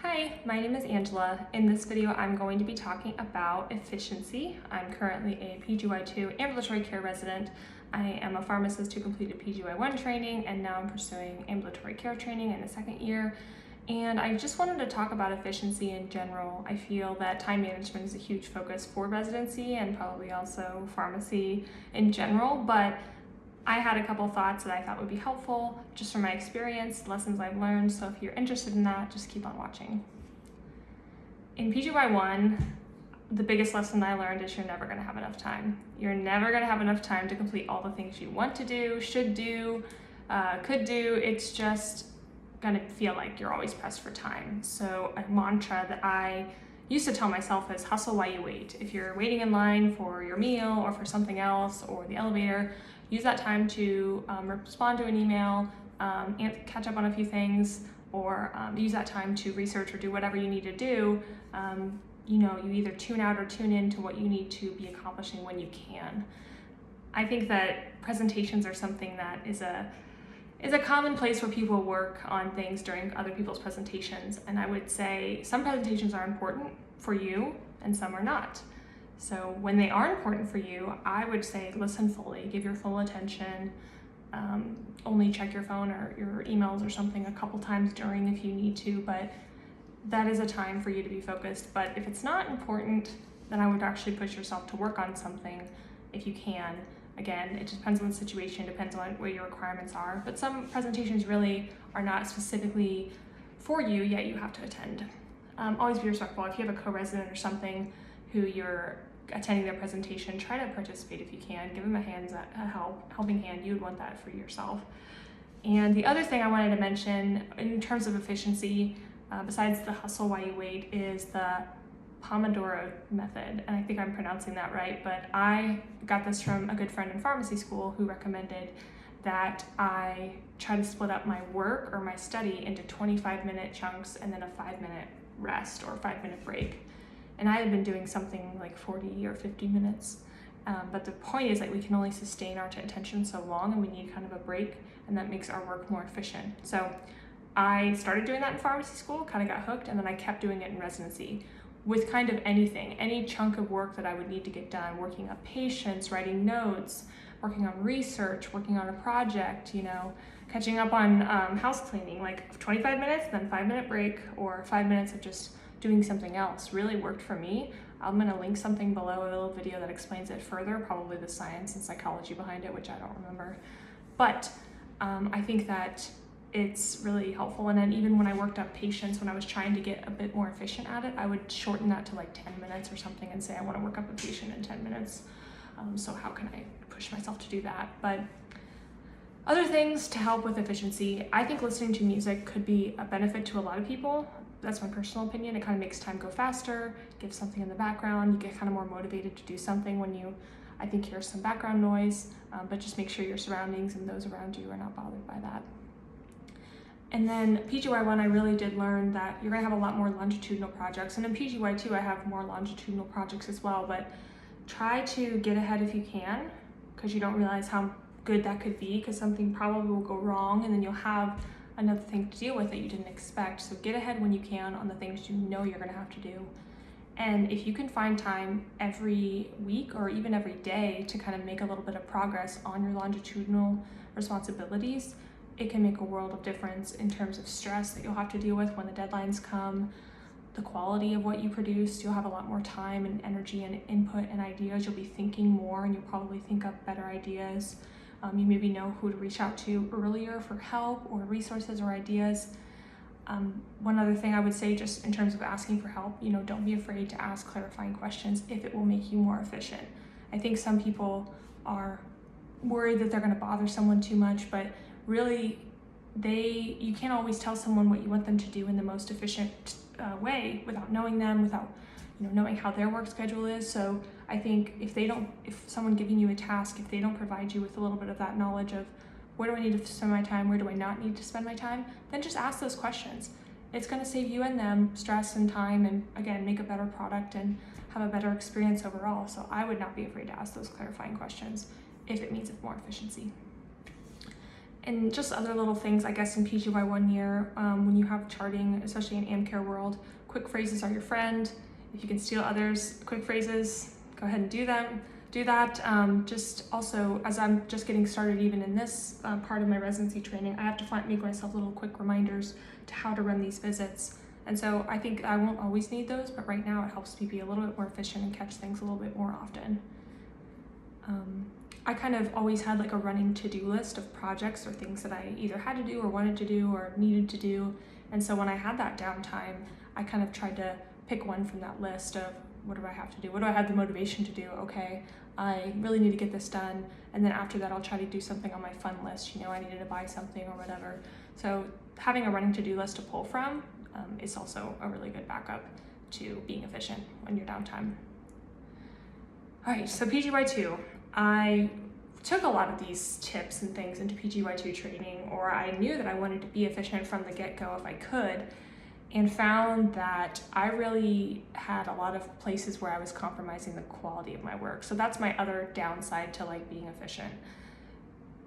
Hi, my name is Angela. In this video, I'm going to be talking about efficiency. I'm currently a PGY2 ambulatory care resident. I am a pharmacist who completed PGY1 training, and now I'm pursuing ambulatory care training in the second year. And I just wanted to talk about efficiency in general. I feel that time management is a huge focus for residency and probably also pharmacy in general, but I had a couple thoughts that I thought would be helpful just from my experience, lessons I've learned, so if you're interested in that, just keep on watching. In PGY1, the biggest lesson I learned is you're never going to have enough time. You're never going to have enough time to complete all the things you want to do, should do, could do. It's just going to feel like you're always pressed for time. So a mantra that I used to tell myself is hustle while you wait. If you're waiting in line for your meal or for something else or the elevator, use that time to respond to an email, and catch up on a few things, or use that time to research or do whatever you need to do. You either tune out or tune in to what you need to be accomplishing when you can. I think that presentations are something that is a common place where people work on things during other people's presentations, and I would say some presentations are important for you and some are not. So when they are important for you, I would say listen fully, give your full attention, only check your phone or your emails or something a couple times during if you need to, but that is a time for you to be focused. But if it's not important, then I would actually push yourself to work on something if you can. Again, it depends on the situation, depends on what your requirements are, but some presentations really are not specifically for you, yet you have to attend. Always be respectful. If you have a co-resident or something who you're attending their presentation, try to participate if you can. Give them a helping hand. You would want that for yourself. And the other thing I wanted to mention in terms of efficiency, besides the hustle while you wait, is the Pomodoro Method. And I think I'm pronouncing that right, but I got this from a good friend in pharmacy school who recommended that I try to split up my work or my study into 25-minute chunks and then a 5-minute rest or 5-minute break. And I had been doing something like 40 or 50 minutes. But the point is that we can only sustain our attention so long, and we need kind of a break, and that makes our work more efficient. So I started doing that in pharmacy school, kind of got hooked, and then I kept doing it in residency with kind of anything, any chunk of work that I would need to get done, working on patients, writing notes, working on research, working on a project, catching up on house cleaning, like 25 minutes, then 5-minute break, or 5 minutes of just doing something else really worked for me. I'm gonna link something below, a little video that explains it further, probably the science and psychology behind it, which I don't remember. But I think that it's really helpful. And then even when I worked up patients, when I was trying to get a bit more efficient at it, I would shorten that to like 10 minutes or something and say I want to work up a patient in 10 minutes. So how can I push myself to do that? But other things to help with efficiency, I think listening to music could be a benefit to a lot of people. That's my personal opinion. It kind of makes time go faster, gives something in the background. You get kind of more motivated to do something when you, I think, hear some background noise, but just make sure your surroundings and those around you are not bothered by that. And then PGY1, I really did learn that you're gonna have a lot more longitudinal projects. And in PGY2, I have more longitudinal projects as well, but try to get ahead if you can, because you don't realize how good that could be, because something probably will go wrong and then you'll have another thing to deal with that you didn't expect. So get ahead when you can on the things you know you're gonna have to do. And if you can find time every week or even every day to kind of make a little bit of progress on your longitudinal responsibilities, it can make a world of difference in terms of stress that you'll have to deal with when the deadlines come, the quality of what you produce. You'll have a lot more time and energy and input and ideas. You'll be thinking more and you'll probably think up better ideas. You maybe know who to reach out to earlier for help or resources or ideas. One other thing I would say, just in terms of asking for help, don't be afraid to ask clarifying questions if it will make you more efficient. I think some people are worried that they're going to bother someone too much, but really you can't always tell someone what you want them to do in the most efficient way without knowing them, without knowing how their work schedule is. So I think if someone giving you a task, if they don't provide you with a little bit of that knowledge of where do I need to spend my time, where do I not need to spend my time, then just ask those questions. It's going to save you and them stress and time, and again, make a better product and have a better experience overall. So I would not be afraid to ask those clarifying questions if it means more efficiency. And just other little things, I guess, in PGY 1 year, when you have charting, especially in AmCare world, quick phrases are your friend. If you can steal others' quick phrases, go ahead and do them. Do that. Just also, as I'm just getting started even in this part of my residency training, I have to make myself little quick reminders to how to run these visits. And so I think I won't always need those, but right now it helps me be a little bit more efficient and catch things a little bit more often. I kind of always had like a running to-do list of projects or things that I either had to do or wanted to do or needed to do. And so when I had that downtime, I kind of tried to pick one from that list of what do I have to do? What do I have the motivation to do? Okay, I really need to get this done. And then after that, I'll try to do something on my fun list. I needed to buy something or whatever. So having a running to-do list to pull from is also a really good backup to being efficient when you're downtime. All right, so PGY2. I took a lot of these tips and things into PGY2 training, or I knew that I wanted to be efficient from the get-go if I could, and found that I really had a lot of places where I was compromising the quality of my work. So that's my other downside to like being efficient.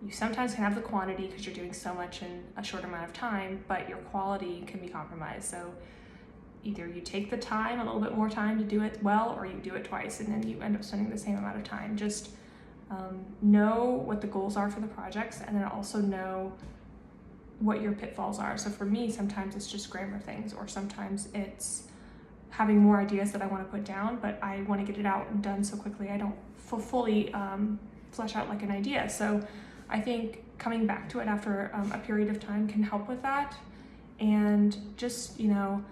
You sometimes can have the quantity because you're doing so much in a short amount of time, but your quality can be compromised. So either you take the time, a little bit more time to do it well, or you do it twice and then you end up spending the same amount of time. Just know what the goals are for the projects, and then also know what your pitfalls are. So for me, sometimes it's just grammar things, or sometimes it's having more ideas that I want to put down, but I want to get it out and done so quickly I don't fully flesh out like an idea. So I think coming back to it after a period of time can help with that. And just, you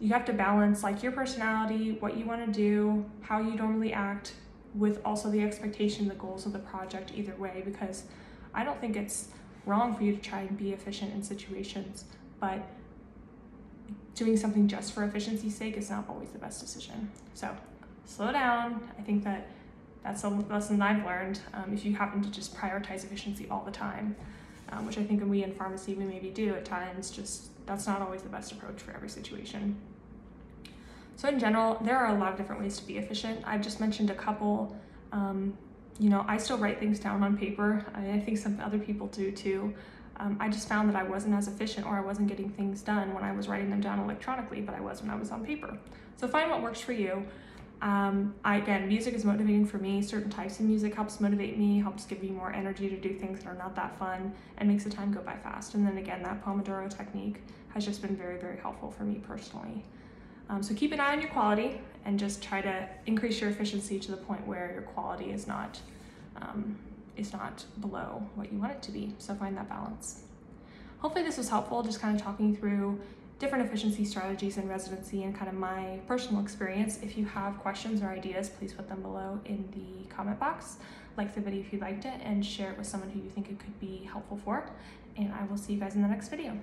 have to balance like your personality, what you want to do, how you normally act, with also the expectation, the goals of the project either way, because I don't think it's wrong for you to try and be efficient in situations, but doing something just for efficiency's sake is not always the best decision. So slow down. I think that's a lesson I've learned. If you happen to just prioritize efficiency all the time, which I think we in pharmacy we maybe do at times, just that's not always the best approach for every situation. So in general, there are a lot of different ways to be efficient. I've just mentioned a couple. I still write things down on paper. I think some other people do too. I just found that I wasn't as efficient, or I wasn't getting things done when I was writing them down electronically, but I was when I was on paper. So find what works for you. Again, music is motivating for me. Certain types of music helps motivate me, helps give me more energy to do things that are not that fun, and makes the time go by fast. And then again, that Pomodoro technique has just been very, very helpful for me personally. So keep an eye on your quality and just try to increase your efficiency to the point where your quality is not below what you want it to be. So find that balance. Hopefully this was helpful, just kind of talking through different efficiency strategies in residency and kind of my personal experience. If you have questions or ideas, please put them below in the comment box. Like the video if you liked it, and share it with someone who you think it could be helpful for. And I will see you guys in the next video.